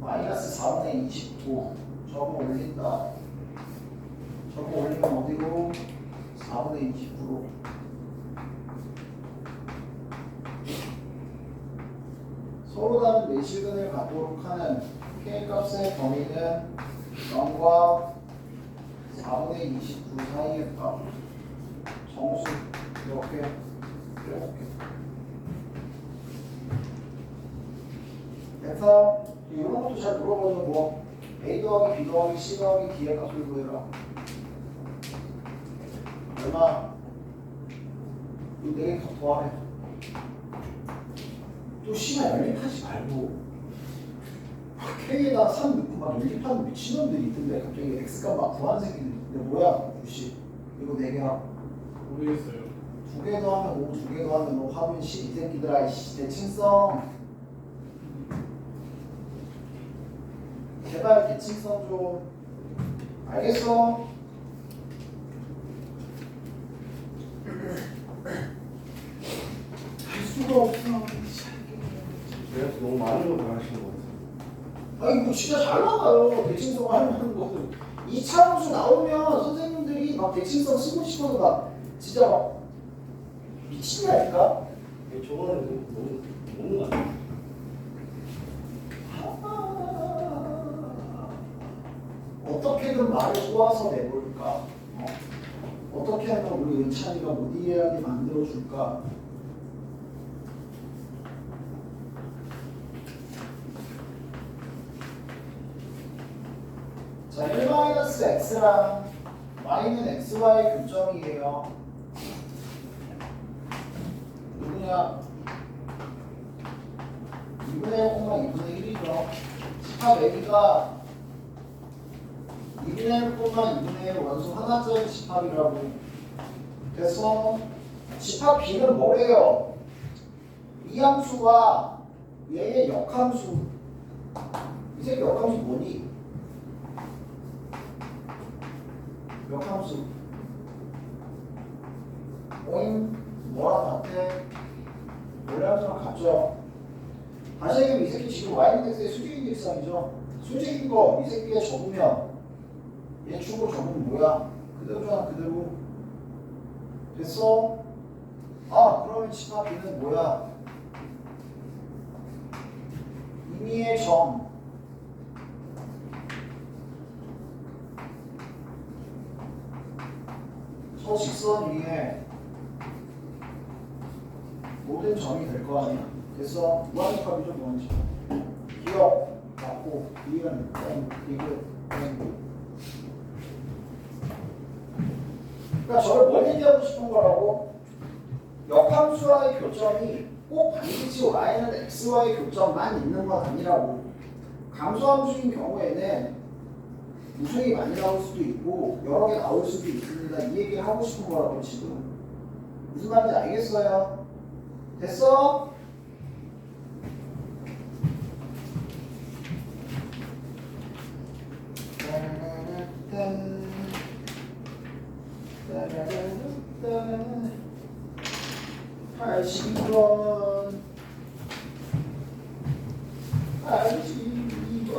마이너스 4분의 29 저거 올린다. 저거 올리면 어디로? 4분의 29로. 서로 다른 내실근을 갖도록 하는 K값의 범위는 0과 4분의 29 사이의 값. 정수 이렇게 이렇게. 그래서 이런 것도 잘 물어보는 뭐 A 더하기 B 더하기 C 더하기 D의 값을 구해라. 얼마? 이거 4개 더 더하래. 또 C가 연립하지 말고 K에다 3 넣고 막 연립하는 미친놈들이 있던데 갑자기 X값 막 구하는 새끼들이 있는데 뭐야? 90 이거 4개야. 모르겠어요. 2개 더하면 5, 2개 더하면 5 하면 10 이 새끼들아. 이씨 대칭성 제발 대칭성 좀. 알겠어? 할 수가 없어. 그래서 너무 많은 걸 바라시는 것 같아요. 아니 이거 진짜 잘 나가요. 대칭성 하는 것은. 이차함수 나오면 선생님들이 막 대칭성 쓰고 싶어서 막 진짜 막 미친다니까? 저거는 너무 많아요. 어떻게든 말을 꼬아서 내볼까? 어떻게 하면 우리 은찬이가 못 이해하게 만들어줄까? 자, 1-x랑 y는 xy 교점이에요. 누구냐? 2분의 1, 2분의 1이죠. 집합 a가 2분의 1, 2분의 1 원수 하나짜리 집합이라고. 그래서 집합 b는 뭐래요? 이 함수와 얘의 역함수. 이 새끼 역함수 뭐니? 역함수. 오인 뭐랑 같아? 원래 함수랑 같죠? 다시 얘기하면 이 새끼 지금 y는 x의 수직인 일상이죠? 수직인 거 이 새끼에 접으면 얘 축으로 접으면 뭐야? 그대로잖아 그대로. 됐어? 아 그러면 집합 b는 뭐야? 임의의 점 저 직선 위에 모든 점이 될 거 아니야. 됐어? 무한집합이죠 무한집합. 기억 맞고 이은 땡 디귿 땡. 그러니까 저를 뭘 얘기하고 싶은 거라고? 역함수와의 교점이 꼭 반드시 y는 x와의 교점만 있는 건 아니라고. 감소함수인 경우에는 무수히 많이 나올 수도 있고 여러 개 나올 수도 있습니다. 이 얘기를 하고 싶은 거라고 지금. 무슨 말인지 알겠어요? 됐어? 따라라따 82번 82번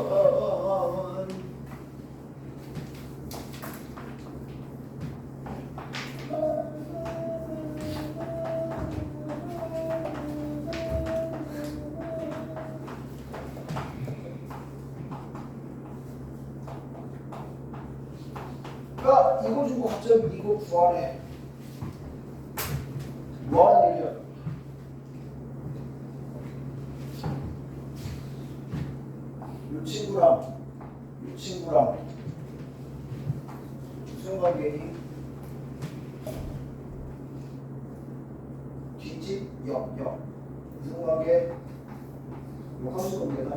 야 이거 주고 갑자기 이거 구하래. 뭐하는 얘기야? 이 친구랑 무슨 관계니? 뒷집 옆 무슨 관계? 역함수 관계다.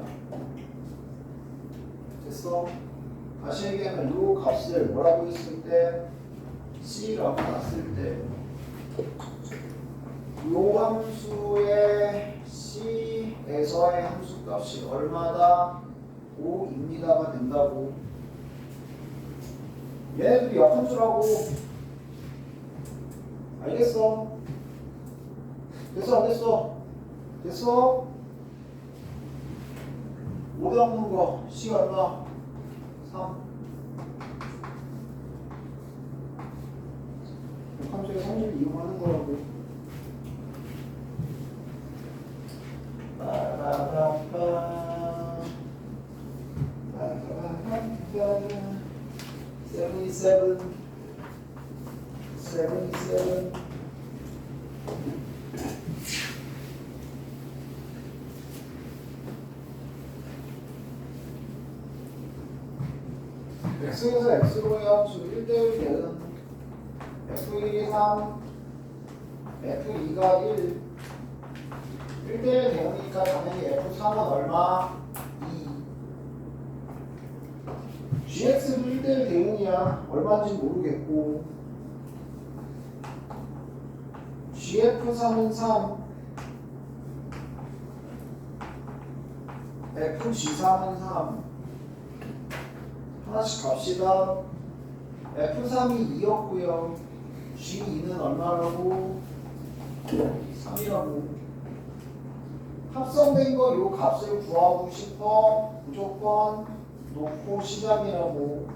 됐어? 다시 얘기하면 요 값을 뭐라고 했을 때 C라고 놨을 때 요 함수의 C에서의 함수값이 얼마다? 5입니다가 된다고. 얘네들이 역함수라고. 알겠어? 됐어 안 됐어? 됐어? 5대 없는 거 C 얼마? 3. 역함수의 성질을 이용하는 거라고. 빠라라빠 77 x에서 x로의 함수 1대1 대응 f1이 3 f2가 1 1대1 대응이니까 당연히 f3은 얼마? 2 gx도 1대1 대응이야. 얼마인지 모르겠고 gf3은 3 fg3은 3 하나씩 갑시다. F3이 2였고요. G2는 얼마라고? 3이라고. 합성된 거 요 값을 구하고 싶어. 무조건 놓고 시작이라고.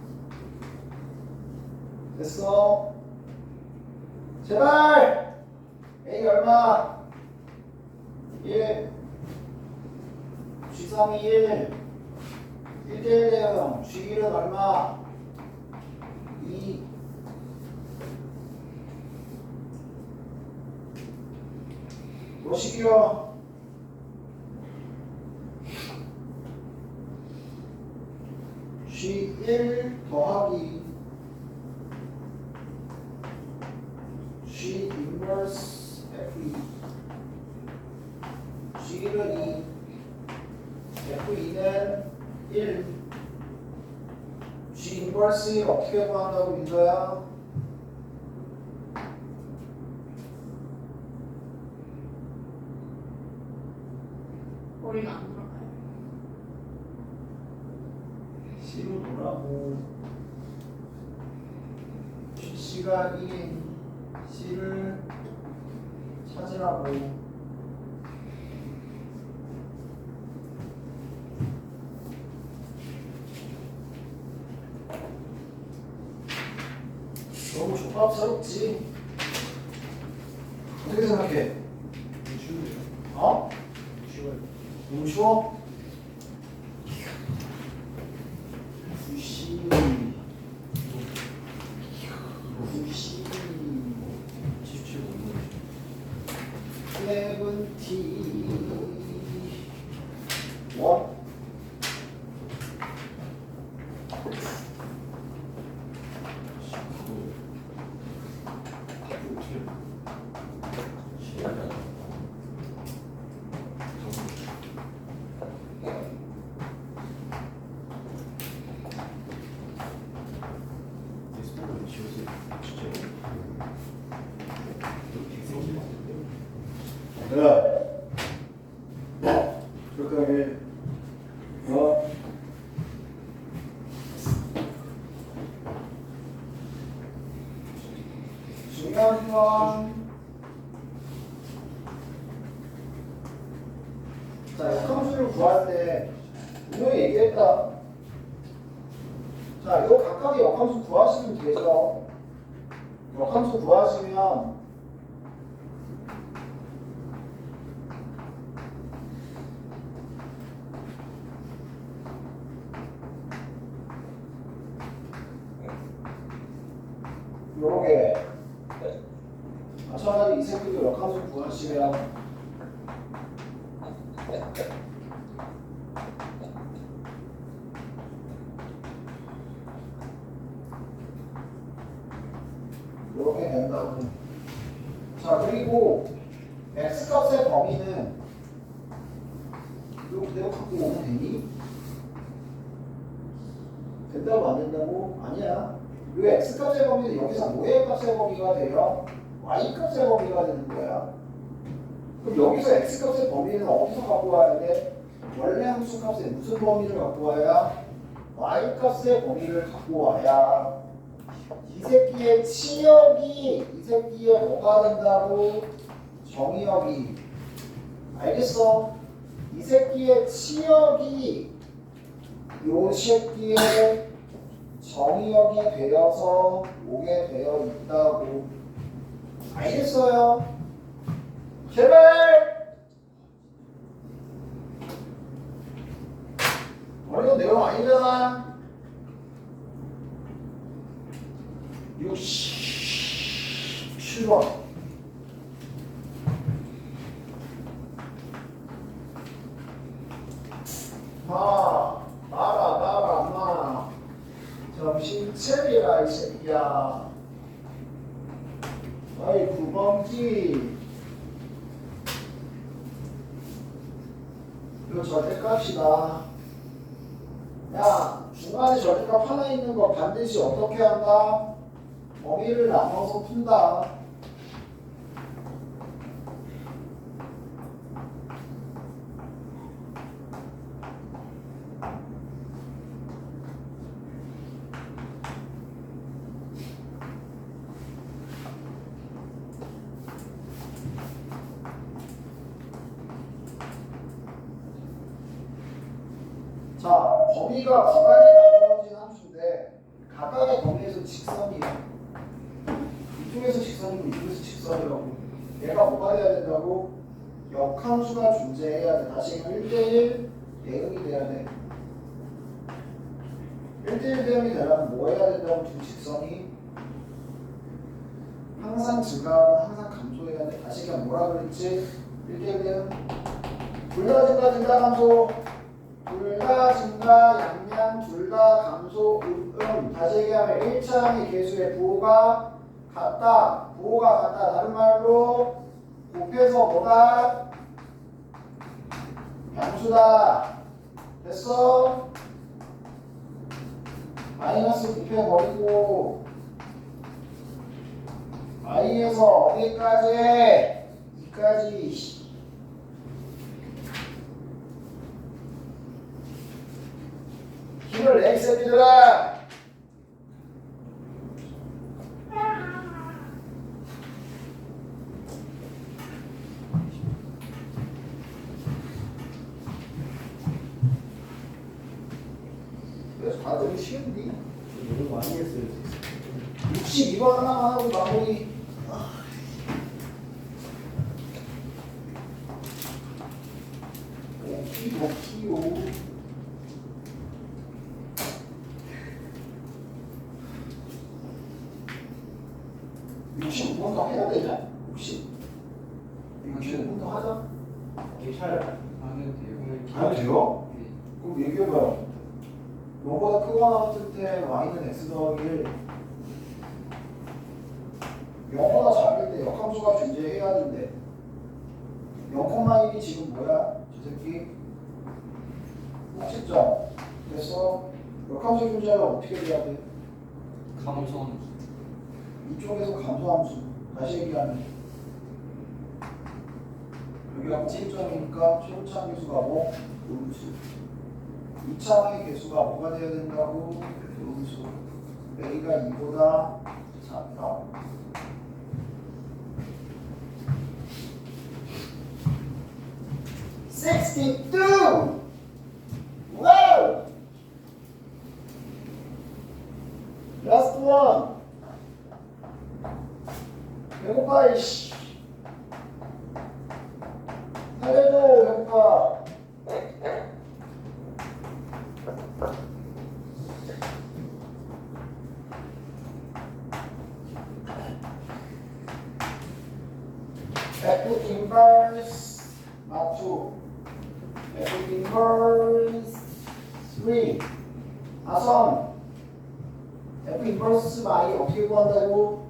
됐어? 제발! A 얼마? 1. G3이 1. 1대1 대응. G1은 얼마? 2. 뭐식이요? G1 더하기 G 인버스 F2 G1은 2 F2는 1 G 인버스 1 어떻게 구한다고 민서야? 머리가 안 돌아가요. C로 보라고. C가 1인 C를 찾으라고. 너무 족밥스럽지? 어떻게 생각해? 쉬운데요? 어? 쉬워요. 너무 쉬워? 구시 구시 77 세븐티 원 그렇게 중요한 건 자, 역함수를 구할 때 분명히 얘기했다. 자, 이거 각각의 역함수 구하시면 되죠. 역함수 구하시면 요렇게 마찬가지로 이 새끼도 역함수 구하시면 이렇게 된다고. 자, 그리고 x값의 범위는 이거 그대로 갖고 오면 되니? 된다고 안 된다고? 아니야. 이 x값의 범위는 여기서 뭐의 값의 범위가 돼요? y값의 범위가 되는 거야. 그럼 여기서 x값의 범위는 어디서 갖고 와야 돼? 원래 함수값의 무슨 범위를 갖고 와야? y값의 범위를 갖고 와야 이 새끼의 치역이 이 새끼의 뭐가 된다고? 정의역이. 알겠어? 이 새끼의 치역이 요 새끼의 정의역이 되어서 오게 되어 있다고. 알겠어요? 제발! 어려운 내용 아니잖아. 67번. 마. 정신 차리라, 이 새끼야. 어이, 9번기. 이거 절대값이다. 야, 중간에 절대값 하나 있는 거 반드시 어떻게 한다? 범위를 나눠서 푼다. 자, 범위가 두 가지 나누어진 함수인데 각각의 범위에서 직선이에요. 이쪽에서 직선이고 이쪽에서 직선이라고. 얘가 뭐가 돼야 된다고? 역함수가 존재해야 돼. 다시 1대1 대응이 돼야 돼. 1대1 대응이 되려면 뭐 해야 된다고? 두 직선이 항상 증가하고 항상 감소해야 돼. 다시 그냥 뭐라 그랬지? 1대1 대응. 둘 다 증가, 증가, 감소. 둘 다 증가, 양면, 둘 다 감소, 다시 얘기하면 1차항의 개수의 부호가 같다. 부호가 같다. 다른 말로 곱해서 뭐다? 양수다. 됐어? 마이너스 곱해버리고 i에서 어디까지? 2까지. 힘을 내, 새끼들아! 그래서 다들 쉬운디? 너무 많이 했어요. 62번 하나만 하고 마무리. 오키오키오. 65번 더 해야 되냐? 혹시? 65번 더 하자? 괜찮아요. 안 돼요? 그럼 얘기해봐요. 0보다 크거나 같을 때 y는 x 더하기 1. 0보다 작을 때 역함수가 존재해야 된대. 0,1이 지금 뭐야? 저 새끼? 꼭지점. 그래서 역함수 존재가 어떻게 돼야 돼? 감성. 이쪽에서 감소함수. 다시 얘기하면 여기가 꼭지점이니까 최고차항 개수가 뭐? 음수. 2차항의 개수가 뭐가 돼야 된다고? 음수. a가 2보다 작다. (62) 와우! Last one. 배고파 이씨. 살려줘 배고파. F inverse 맞추. F inverse 3. 아선 F inverse y 어떻게 구한다고?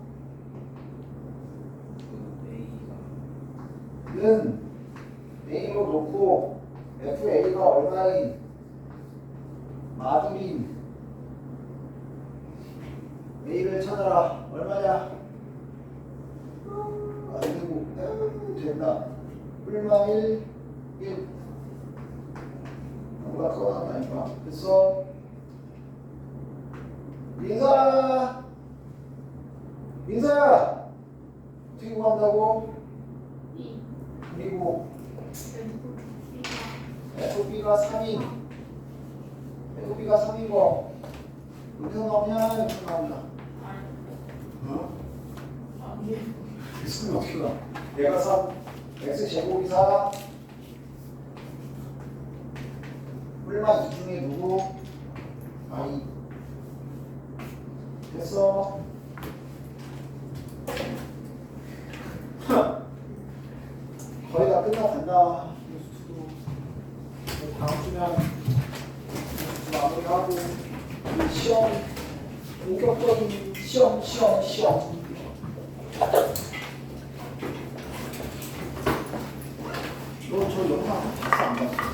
는 A로 놓고 FA가 얼마인 마주린 A를 찾아라. 얼마냐? 안되고 된다. 얼마 1 뭐가 더 나타나니까. 됐어? 민서야 어떻게 구한다고? 그리고 FB가 3인 FB가 3인 거 여기서 나오냐 여기서 나오냐? 어? 있으면 어떻게 나? 얘가 3 X제곱이 4 뿔마 2 중에 누구? I. 됐어? 거의 다 끝나간다. 다음 주면 마무리하고 시험 본격적인 시험. 너 저 영상 봤어 안 봤어?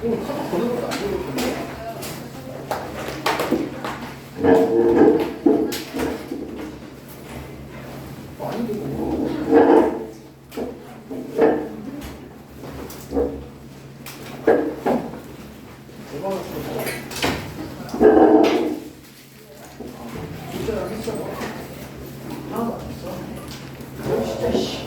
오늘 카톡 보낸 것도 안 보여줬는데. 아닌데 뭐. 진짜 했어. 하나도 안 했어. 진짜 씨.